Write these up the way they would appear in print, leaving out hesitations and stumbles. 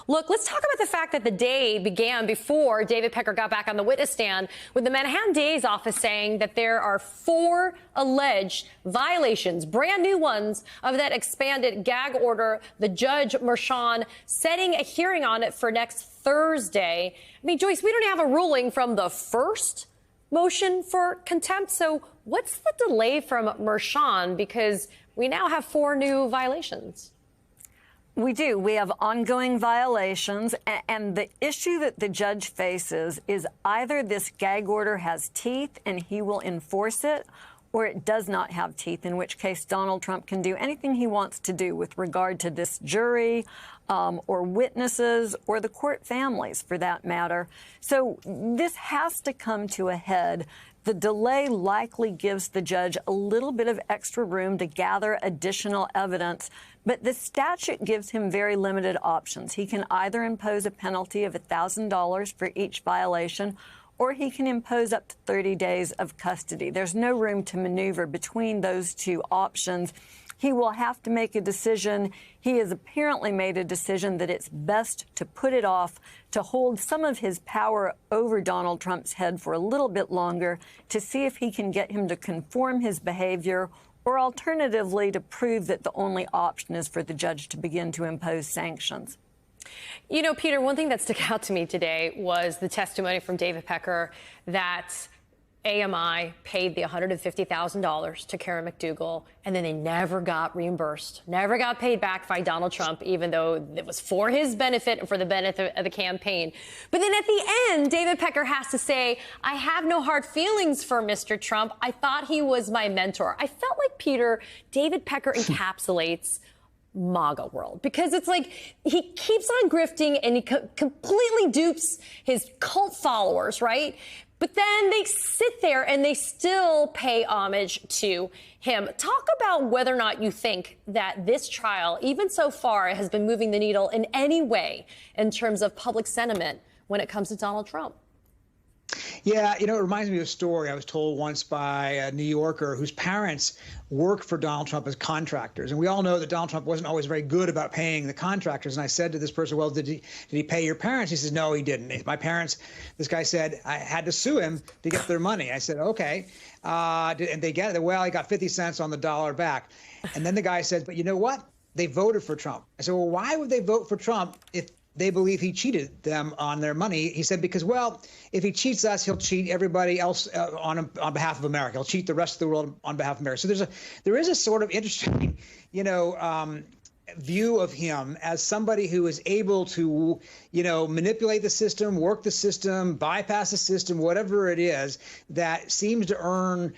Look, let's talk about the fact that the day began before David Pecker got back on the witness stand with the Manhattan DA's office saying that there are 4 alleged violations, brand new ones, of that expanded gag order. The judge, Merchan, setting a hearing on it for next Thursday. I mean, Joyce, we don't have a ruling from the first motion for contempt. So what's the delay from Merchan? Because we now have 4 new violations. We do. We have ongoing violations, and the issue that the judge faces is either this gag order has teeth and he will enforce it, or it does not have teeth, in which case Donald Trump can do anything he wants to do with regard to this jury or witnesses or the court families, for that matter. So this has to come to a head. The delay likely gives the judge a little bit of extra room to gather additional evidence, but the statute gives him very limited options. He can either impose a penalty of $1,000 for each violation, or he can impose up to 30 days of custody. There's no room to maneuver between those 2 options. He will have to make a decision. He has apparently made a decision that it's best to put it off, to hold some of his power over Donald Trump's head for a little bit longer, to see if he can get him to conform his behavior, or alternatively to prove that the only option is for the judge to begin to impose sanctions. You know, Peter, one thing that stuck out to me today was the testimony from David Pecker that AMI paid the $150,000 to Karen McDougal, and then they never got reimbursed, never got paid back by Donald Trump, even though it was for his benefit and for the benefit of the campaign. But then at the end, David Pecker has to say, I have no hard feelings for Mr. Trump. I thought he was my mentor. I felt like, Peter, David Pecker encapsulates MAGA world, because it's like he keeps on grifting and he completely dupes his cult followers, right? But then they sit there and they still pay homage to him. Talk about whether or not you think that this trial, even so far, has been moving the needle in any way in terms of public sentiment when it comes to Donald Trump. Yeah, you know, it reminds me of a story I was told once by a New Yorker whose parents worked for Donald Trump as contractors. And we all know that Donald Trump wasn't always very good about paying the contractors. And I said to this person, well, did he pay your parents? He says, no, he didn't. My parents, this guy said, I had to sue him to get their money. I said, okay. And they get it. Well, he got 50 cents on the dollar back. And then the guy said, but you know what? They voted for Trump. I said, well, why would they vote for Trump if they believe he cheated them on their money? He said, because, well, if he cheats us, he'll cheat everybody else on behalf of America. He'll cheat the rest of the world on behalf of America. So there is a sort of interesting, view of him as somebody who is able to, manipulate the system, work the system, bypass the system, whatever it is, that seems to earn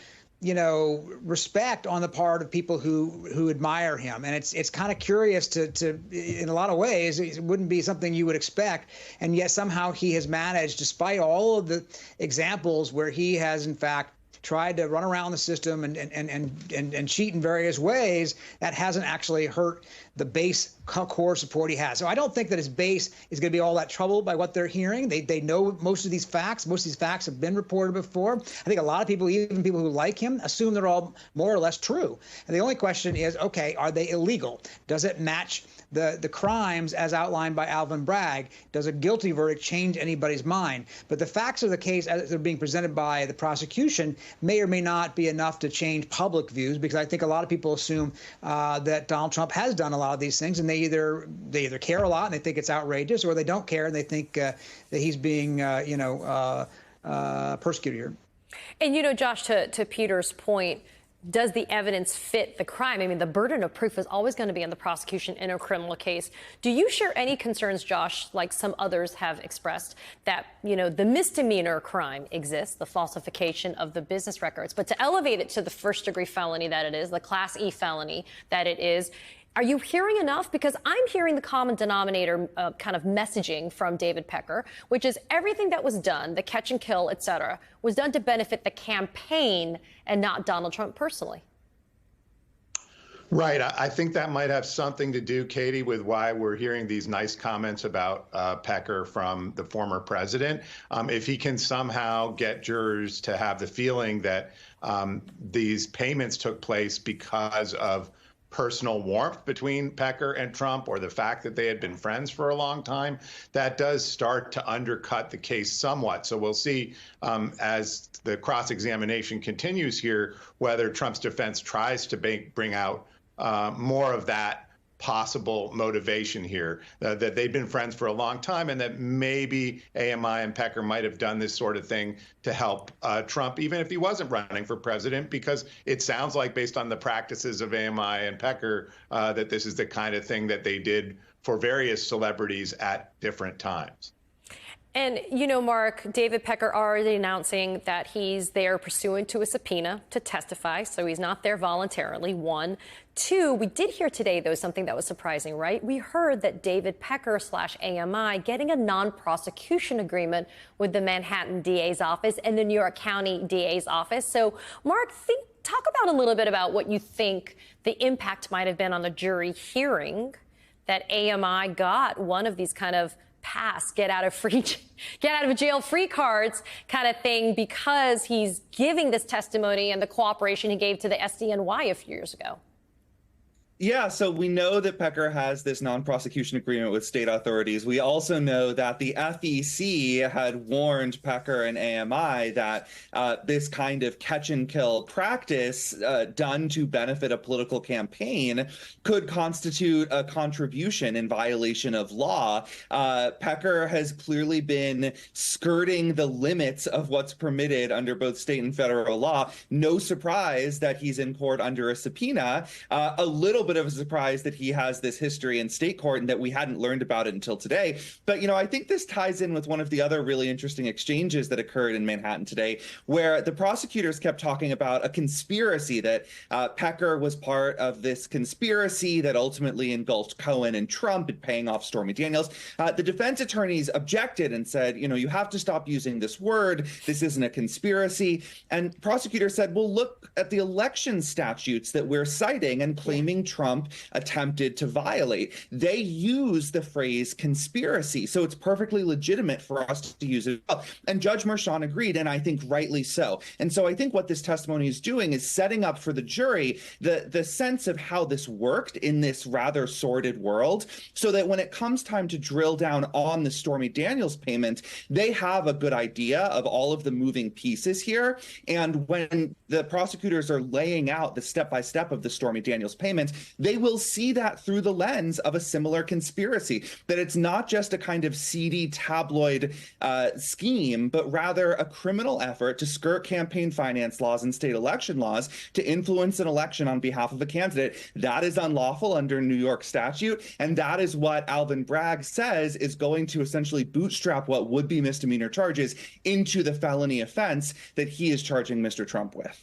respect on the part of people who admire him. And it's kind of curious to in a lot of ways, it wouldn't be something you would expect. And yet somehow he has managed, despite all of the examples where he has, in fact, tried to run around the system and cheat in various ways, that hasn't actually hurt the base core support he has. So I don't think that his base is going to be all that troubled by what they're hearing. They know most of these facts. Most of these facts have been reported before. I think a lot of people, even people who like him, assume they're all more or less true. And the only question is, okay, are they illegal? Does it match the crimes as outlined by Alvin Bragg? Does a guilty verdict change anybody's mind? But the facts of the case as they're being presented by the prosecution may or may not be enough to change public views, because I think a lot of people assume that Donald Trump has done a lot of these things, and they either care a lot and they think it's outrageous, or they don't care and they think that he's being persecuted here. And Josh, to Peter's point, does the evidence fit the crime? I mean, the burden of proof is always going to be on the prosecution in a criminal case. Do you share any concerns, Josh, like some others have expressed, that, the misdemeanor crime exists, the falsification of the business records, but to elevate it to the first-degree felony that it is, the Class E felony that it is, are you hearing enough? Because I'm hearing the common denominator kind of messaging from David Pecker, which is everything that was done, the catch and kill, et cetera, was done to benefit the campaign and not Donald Trump personally. Right. I think that might have something to do, Katie, with why we're hearing these nice comments about Pecker from the former president. If he can somehow get jurors to have the feeling that these payments took place because of personal warmth between Pecker and Trump or the fact that they had been friends for a long time, that does start to undercut the case somewhat. So we'll see as the cross-examination continues here whether Trump's defense tries to bring out more of that possible motivation here, that they've been friends for a long time and that maybe AMI and Pecker might have done this sort of thing to help Trump, even if he wasn't running for president, because it sounds like, based on the practices of AMI and Pecker, that this is the kind of thing that they did for various celebrities at different times. And, you know, Mark, David Pecker already announcing that he's there pursuant to a subpoena to testify, so he's not there voluntarily, one. Two, we did hear today, though, something that was surprising, right? We heard that David Pecker / AMI getting a non-prosecution agreement with the Manhattan DA's office and the New York County DA's office. So, Mark, talk about a little bit about what you think the impact might have been on the jury hearing that AMI got one of these kind of pass, get out of jail free cards kind of thing, because he's giving this testimony and the cooperation he gave to the SDNY a few years ago. Yeah, so we know that Pecker has this non-prosecution agreement with state authorities. We also know that the FEC had warned Pecker and AMI that this kind of catch-and-kill practice done to benefit a political campaign could constitute a contribution in violation of law. Pecker has clearly been skirting the limits of what's permitted under both state and federal law. No surprise that he's in court under a subpoena. A little bit of a surprise that he has this history in state court and that we hadn't learned about it until today. But, you know, I think this ties in with one of the other really interesting exchanges that occurred in Manhattan today, where the prosecutors kept talking about a conspiracy, that Pecker was part of this conspiracy that ultimately engulfed Cohen and Trump in paying off Stormy Daniels. The defense attorneys objected and said, you know, you have to stop using this word. This isn't a conspiracy. And prosecutors said, well, look at the election statutes that we're citing and claiming Trump attempted to violate. They use the phrase conspiracy, so it's perfectly legitimate for us to use it. And Judge Merchan agreed, and I think rightly so. And so I think what this testimony is doing is setting up for the jury the sense of how this worked in this rather sordid world, so that when it comes time to drill down on the Stormy Daniels payment, they have a good idea of all of the moving pieces here. And when the prosecutors are laying out the step-by-step of the Stormy Daniels payment, they will see that through the lens of a similar conspiracy, that it's not just a kind of seedy tabloid scheme, but rather a criminal effort to skirt campaign finance laws and state election laws to influence an election on behalf of a candidate. That is unlawful under New York statute, and that is what Alvin Bragg says is going to essentially bootstrap what would be misdemeanor charges into the felony offense that he is charging Mr. Trump with.